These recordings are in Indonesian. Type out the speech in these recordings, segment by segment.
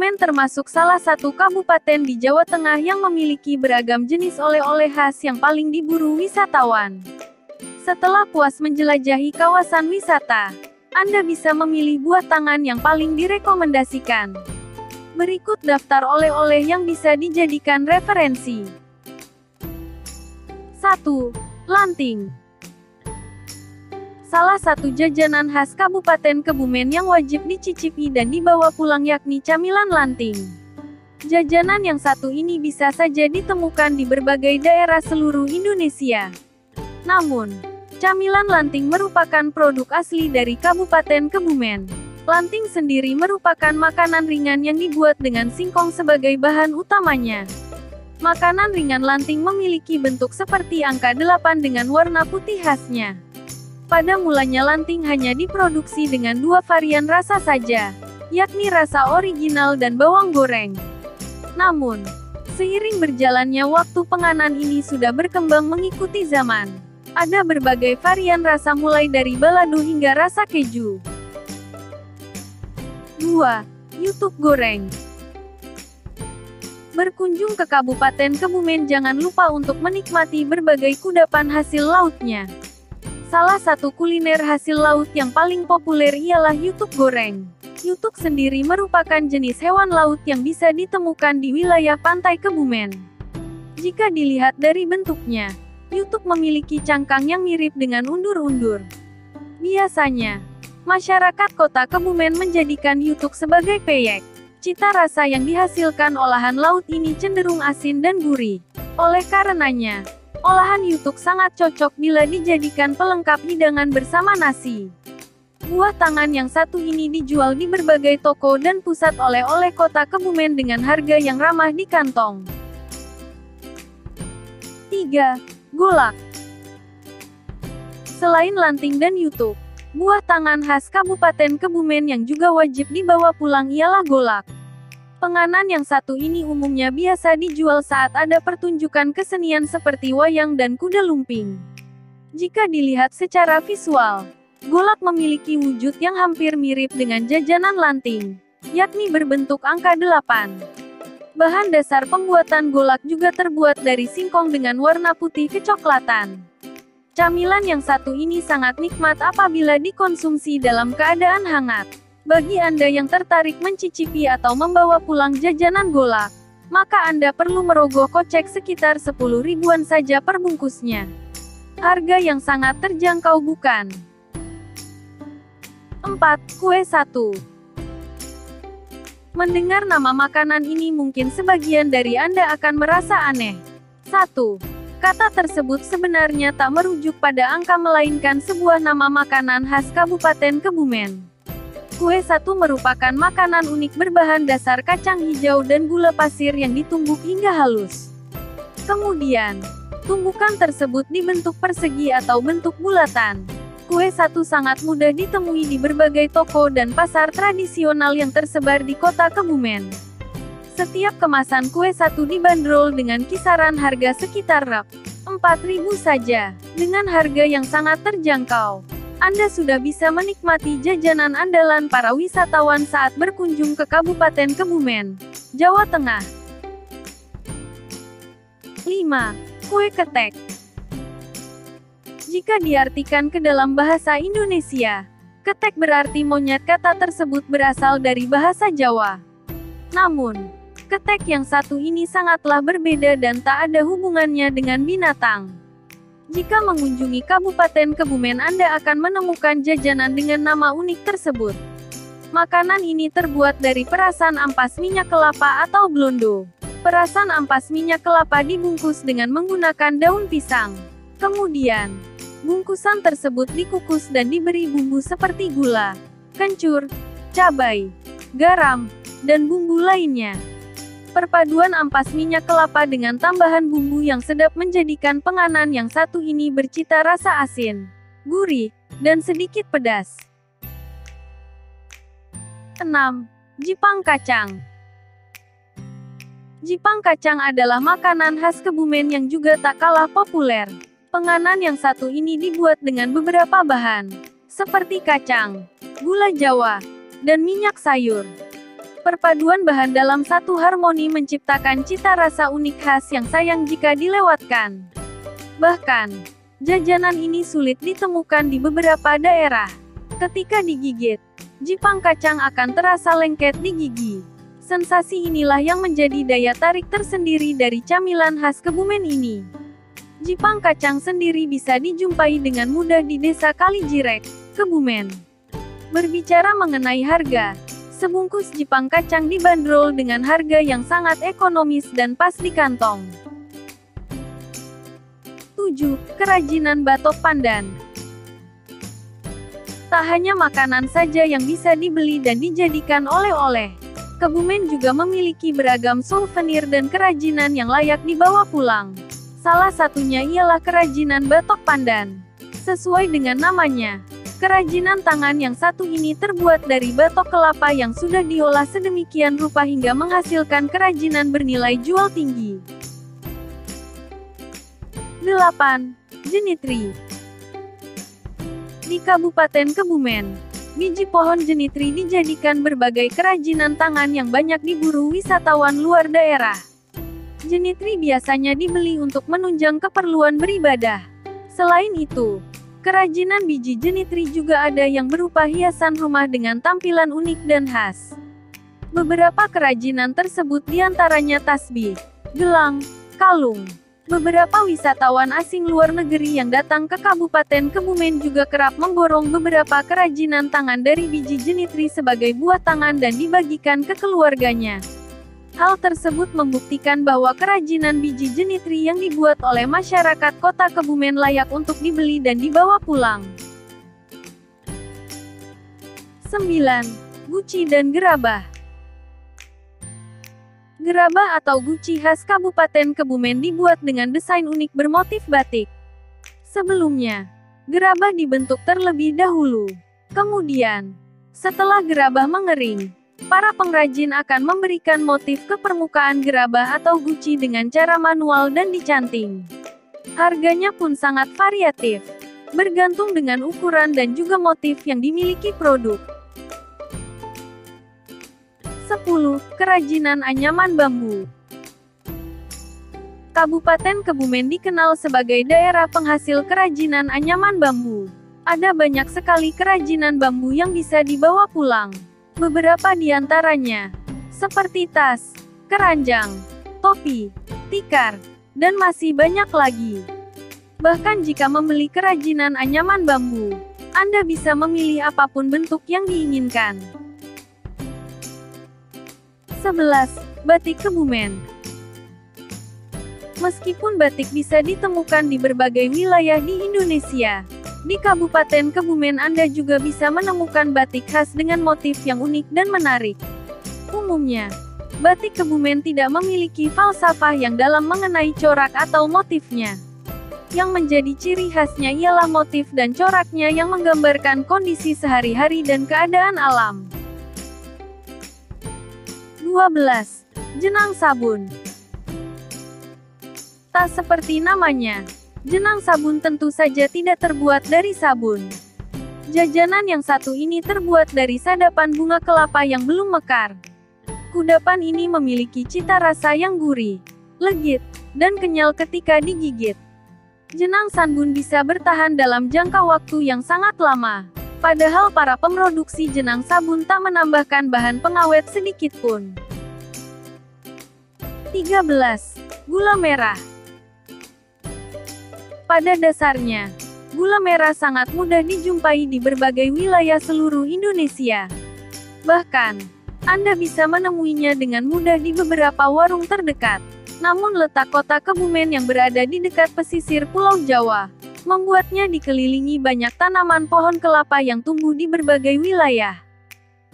Kebumen termasuk salah satu kabupaten di Jawa Tengah yang memiliki beragam jenis oleh-oleh khas yang paling diburu wisatawan. Setelah puas menjelajahi kawasan wisata, Anda bisa memilih buah tangan yang paling direkomendasikan. Berikut daftar oleh-oleh yang bisa dijadikan referensi. 1. Lanting. Salah satu jajanan khas Kabupaten Kebumen yang wajib dicicipi dan dibawa pulang yakni camilan lanting. Jajanan yang satu ini bisa saja ditemukan di berbagai daerah seluruh Indonesia. Namun, camilan lanting merupakan produk asli dari Kabupaten Kebumen. Lanting sendiri merupakan makanan ringan yang dibuat dengan singkong sebagai bahan utamanya. Makanan ringan lanting memiliki bentuk seperti angka 8 dengan warna putih khasnya. Pada mulanya lanting hanya diproduksi dengan dua varian rasa saja, yakni rasa original dan bawang goreng. Namun, seiring berjalannya waktu penganan ini sudah berkembang mengikuti zaman. Ada berbagai varian rasa mulai dari balado hingga rasa keju. 2. Yutuk goreng. Berkunjung ke Kabupaten Kebumen jangan lupa untuk menikmati berbagai kudapan hasil lautnya. Salah satu kuliner hasil laut yang paling populer ialah yutuk goreng. Yutuk sendiri merupakan jenis hewan laut yang bisa ditemukan di wilayah pantai Kebumen. Jika dilihat dari bentuknya, yutuk memiliki cangkang yang mirip dengan undur-undur. Biasanya, masyarakat kota Kebumen menjadikan yutuk sebagai peyek. Cita rasa yang dihasilkan olahan laut ini cenderung asin dan gurih. Oleh karenanya, olahan yutuk sangat cocok bila dijadikan pelengkap hidangan bersama nasi. Buah tangan yang satu ini dijual di berbagai toko dan pusat oleh-oleh kota Kebumen dengan harga yang ramah di kantong. 3. Golak. Selain lanting dan yutuk, buah tangan khas Kabupaten Kebumen yang juga wajib dibawa pulang ialah golak. Penganan yang satu ini umumnya biasa dijual saat ada pertunjukan kesenian seperti wayang dan kuda lumping. Jika dilihat secara visual, golak memiliki wujud yang hampir mirip dengan jajanan lanting, yakni berbentuk angka 8. Bahan dasar pembuatan golak juga terbuat dari singkong dengan warna putih kecoklatan. Camilan yang satu ini sangat nikmat apabila dikonsumsi dalam keadaan hangat. Bagi Anda yang tertarik mencicipi atau membawa pulang jajanan golak, maka Anda perlu merogoh kocek sekitar 10 ribuan saja per bungkusnya. Harga yang sangat terjangkau bukan? 4. Kue satu. Mendengar nama makanan ini mungkin sebagian dari Anda akan merasa aneh. 1. Kata tersebut sebenarnya tak merujuk pada angka melainkan sebuah nama makanan khas Kabupaten Kebumen. Kue satu merupakan makanan unik berbahan dasar kacang hijau dan gula pasir yang ditumbuk hingga halus. Kemudian, tumbukan tersebut dibentuk persegi atau bentuk bulatan. Kue satu sangat mudah ditemui di berbagai toko dan pasar tradisional yang tersebar di kota Kebumen. Setiap kemasan kue satu dibanderol dengan kisaran harga sekitar Rp4.000 saja. Dengan harga yang sangat terjangkau, Anda sudah bisa menikmati jajanan andalan para wisatawan saat berkunjung ke Kabupaten Kebumen, Jawa Tengah. 5. Kue ketek. Jika diartikan ke dalam bahasa Indonesia, ketek berarti monyet. Kata tersebut berasal dari bahasa Jawa. Namun, ketek yang satu ini sangatlah berbeda dan tak ada hubungannya dengan binatang. Jika mengunjungi Kabupaten Kebumen Anda akan menemukan jajanan dengan nama unik tersebut. Makanan ini terbuat dari perasan ampas minyak kelapa atau blondo. Perasan ampas minyak kelapa dibungkus dengan menggunakan daun pisang. Kemudian, bungkusan tersebut dikukus dan diberi bumbu seperti gula, kencur, cabai, garam, dan bumbu lainnya. Perpaduan ampas minyak kelapa dengan tambahan bumbu yang sedap menjadikan penganan yang satu ini bercita rasa asin, gurih, dan sedikit pedas. 6. Jipang kacang. Jipang kacang adalah makanan khas Kebumen yang juga tak kalah populer. Penganan yang satu ini dibuat dengan beberapa bahan, seperti kacang, gula Jawa, dan minyak sayur. Perpaduan bahan dalam satu harmoni menciptakan cita rasa unik khas yang sayang jika dilewatkan. Bahkan, jajanan ini sulit ditemukan di beberapa daerah. Ketika digigit, jipang kacang akan terasa lengket di gigi. Sensasi inilah yang menjadi daya tarik tersendiri dari camilan khas Kebumen ini. Jipang kacang sendiri bisa dijumpai dengan mudah di Desa Kalijirek, Kebumen. Berbicara mengenai harga, sebungkus jipang kacang dibanderol dengan harga yang sangat ekonomis dan pas di kantong. 7. Kerajinan Batok Pandan. Tak hanya makanan saja yang bisa dibeli dan dijadikan oleh-oleh. Kebumen juga memiliki beragam souvenir dan kerajinan yang layak dibawa pulang. Salah satunya ialah kerajinan batok pandan. Sesuai dengan namanya, kerajinan tangan yang satu ini terbuat dari batok kelapa yang sudah diolah sedemikian rupa hingga menghasilkan kerajinan bernilai jual tinggi. 8. Jenitri. Di Kabupaten Kebumen, biji pohon jenitri dijadikan berbagai kerajinan tangan yang banyak diburu wisatawan luar daerah. Jenitri biasanya dibeli untuk menunjang keperluan beribadah. Selain itu, kerajinan biji jenitri juga ada yang berupa hiasan rumah dengan tampilan unik dan khas. Beberapa kerajinan tersebut diantaranya tasbih, gelang, kalung. Beberapa wisatawan asing luar negeri yang datang ke Kabupaten Kebumen juga kerap memborong beberapa kerajinan tangan dari biji jenitri sebagai buah tangan dan dibagikan ke keluarganya. Hal tersebut membuktikan bahwa kerajinan biji jenitri yang dibuat oleh masyarakat kota Kebumen layak untuk dibeli dan dibawa pulang. 9. Guci dan gerabah. Gerabah atau guci khas Kabupaten Kebumen dibuat dengan desain unik bermotif batik. Sebelumnya, gerabah dibentuk terlebih dahulu. Kemudian, setelah gerabah mengering, para pengrajin akan memberikan motif ke permukaan gerabah atau guci dengan cara manual dan dicanting. Harganya pun sangat variatif, bergantung dengan ukuran dan juga motif yang dimiliki produk. 10. Kerajinan anyaman bambu. Kabupaten Kebumen dikenal sebagai daerah penghasil kerajinan anyaman bambu. Ada banyak sekali kerajinan bambu yang bisa dibawa pulang. Beberapa di antaranya, seperti tas, keranjang, topi, tikar, dan masih banyak lagi. Bahkan jika membeli kerajinan anyaman bambu, Anda bisa memilih apapun bentuk yang diinginkan. 11. Batik Kebumen. Meskipun batik bisa ditemukan di berbagai wilayah di Indonesia, di Kabupaten Kebumen Anda juga bisa menemukan batik khas dengan motif yang unik dan menarik. Umumnya, batik Kebumen tidak memiliki falsafah yang dalam mengenai corak atau motifnya. Yang menjadi ciri khasnya ialah motif dan coraknya yang menggambarkan kondisi sehari-hari dan keadaan alam. 12. Jenang sabun. Tak seperti namanya, jenang sabun tentu saja tidak terbuat dari sabun. Jajanan yang satu ini terbuat dari sadapan bunga kelapa yang belum mekar. Kudapan ini memiliki cita rasa yang gurih, legit, dan kenyal ketika digigit. Jenang sabun bisa bertahan dalam jangka waktu yang sangat lama. Padahal para pemroduksi jenang sabun tak menambahkan bahan pengawet sedikit pun. 13. Gula merah. Pada dasarnya, gula merah sangat mudah dijumpai di berbagai wilayah seluruh Indonesia. Bahkan, Anda bisa menemuinya dengan mudah di beberapa warung terdekat. Namun letak kota Kebumen yang berada di dekat pesisir Pulau Jawa, membuatnya dikelilingi banyak tanaman pohon kelapa yang tumbuh di berbagai wilayah.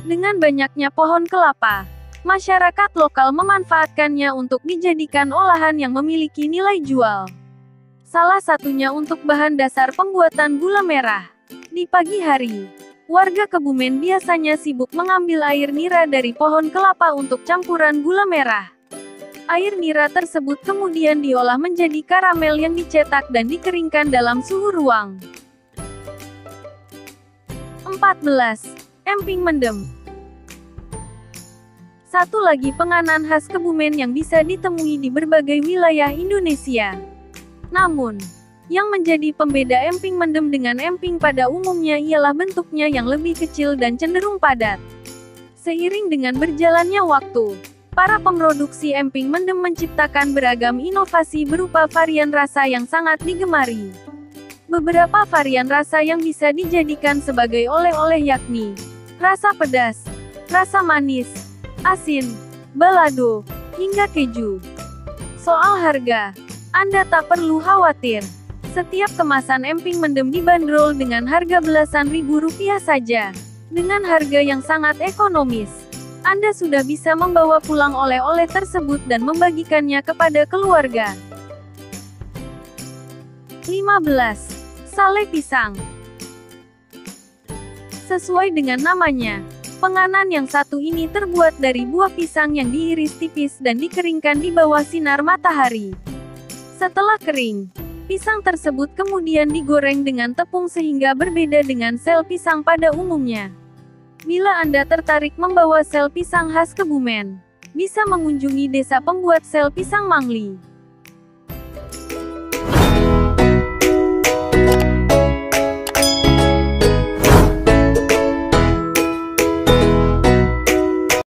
Dengan banyaknya pohon kelapa, masyarakat lokal memanfaatkannya untuk dijadikan olahan yang memiliki nilai jual. Salah satunya untuk bahan dasar pembuatan gula merah. Di pagi hari, warga Kebumen biasanya sibuk mengambil air nira dari pohon kelapa untuk campuran gula merah. Air nira tersebut kemudian diolah menjadi karamel yang dicetak dan dikeringkan dalam suhu ruang. 14. Emping mendem. Satu lagi penganan khas Kebumen yang bisa ditemui di berbagai wilayah Indonesia. Namun, yang menjadi pembeda emping mendem dengan emping pada umumnya ialah bentuknya yang lebih kecil dan cenderung padat. Seiring dengan berjalannya waktu, para pemroduksi emping mendem menciptakan beragam inovasi berupa varian rasa yang sangat digemari. Beberapa varian rasa yang bisa dijadikan sebagai oleh-oleh yakni rasa pedas, rasa manis, asin, balado, hingga keju. Soal harga, Anda tak perlu khawatir. Setiap kemasan emping mendem dibanderol dengan harga belasan ribu rupiah saja. Dengan harga yang sangat ekonomis, Anda sudah bisa membawa pulang oleh-oleh tersebut dan membagikannya kepada keluarga. 15. Sale pisang. Sesuai dengan namanya, penganan yang satu ini terbuat dari buah pisang yang diiris tipis dan dikeringkan di bawah sinar matahari. Setelah kering, pisang tersebut kemudian digoreng dengan tepung sehingga berbeda dengan sel pisang pada umumnya. Bila Anda tertarik membawa sel pisang khas Kebumen, bisa mengunjungi desa pembuat sel pisang Mangli.